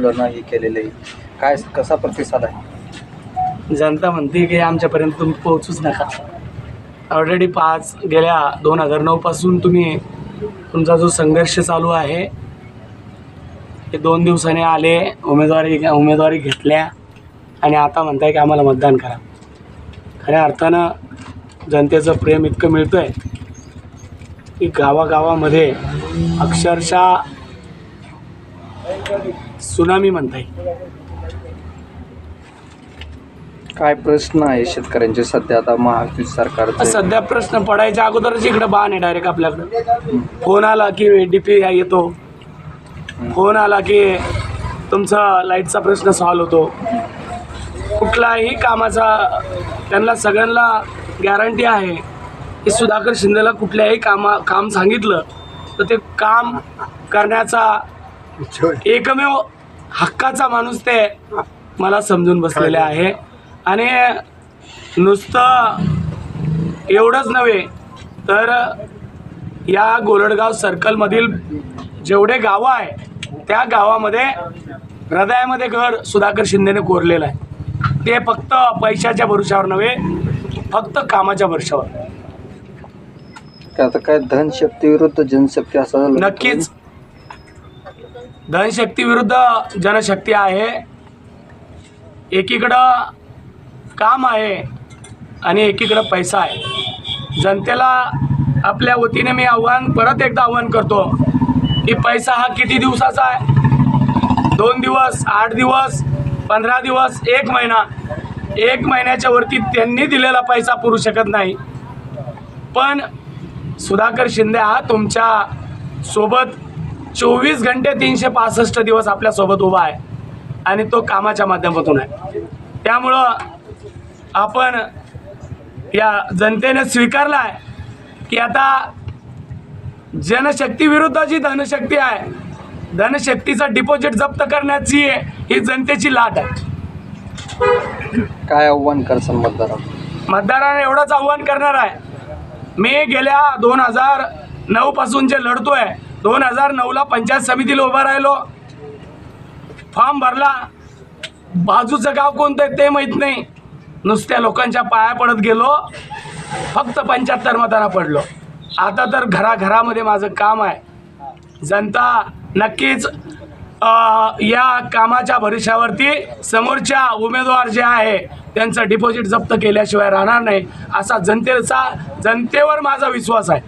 आंदोलनं ही केलेली आहे, काय कसा प्रतिसाद आहे? जनता म्हणते की आमच्यापर्यंत तुम्ही पोहोचूच नका. ऑलरेडी गेल्या 2009 पासून तुमचा जो संघर्ष चालू आहे हे 2 दिवसाने आले, उमेदवारी घेतल्या आणि आता म्हणताय की आम्हाला मतदान करा. खऱ्या अर्थानं जनतेचं प्रेम इतकं मिळतं आहे की गावागावामध्ये अक्षरशः सुनामी म्हणता येईल. काय प्रश्न आहे शेतकऱ्यांचे सध्या आता महायुती सरकारचं? सध्या प्रश्न पडायच्या अगोदरच इकडं बाण आहे डायरेक्ट आपल्याकडं. फोन आला की DP येतो, फोन आला की तुमचा लाईटचा प्रश्न सॉल्व्ह होतो. कुठलाही कामाचा त्यांना सगळ्यांना गॅरंटी आहे की सुधाकर शिंदेला कुठल्याही काम सांगितलं तर ते काम करण्याचा एकमेव हक्काचा माणूस ते मला समजून बसलेले आहे. आणि नुसतं एवढंच नव्हे तर या गोरडगाव सर्कलमधील जेवढे गावं आहे त्या गावामध्ये हृदयामध्ये घर सुधाकर शिंदेने कोरलेलं आहे. ते फक्त पैशाच्या भरोशावर नव्हे, फक्त कामाच्या भरोशावर. आता काय धनशक्ती विरुद्ध जनशक्ती असं? नक्कीच धनशक्ती विरुद्ध जनशक्ती आहे. एकीकडं काम आहे आणि एकीकडं पैसा आहे. जनतेला आपल्या वतीने मी परत एकदा आव्हान करतो की पैसा हा किती दिवसाचा आहे? 2 दिवस, 8 दिवस, 15 दिवस, 1 महिना. 1 महिन्याच्या वरती त्यांनी दिलेला पैसा पुरू शकत नाही. पण सुधाकर शिंदे हा तुमच्या सोबत 24 घंटे 365 दिवस आपल्यासोबत उभा आहे आणि तो कामाच्या माध्यमातून आहे. त्यामुळं आपण या जनतेने स्वीकारलं आहे की आता जनशक्ती विरुद्ध जी धनशक्ती आहे, धनशक्तीचा डिपॉझिट जप्त करण्याची ही जनतेची लाट आहे. काय आव्हान करसान मतदारांना एवढंच आव्हान करणार आहे. मी गेल्या 2009 पासून जे लढतोय, 2009ला पंचायत समितीला उभा राहिलो, फॉर्म भरला, बाजूचं गाव कोणतं आहे ते माहीत नाही, नुसत्या लोकांच्या पाया पडत गेलो, फक्त 75 मतांना पडलो. आता तर घराघरामध्ये माझं काम आहे. जनता नक्कीच या कामाच्या भरोशावरती समोरच्या उमेदवार जे आहे त्यांचं डिपॉझिट जप्त केल्याशिवाय राहणार नाही असा जनतेवर माझा विश्वास आहे.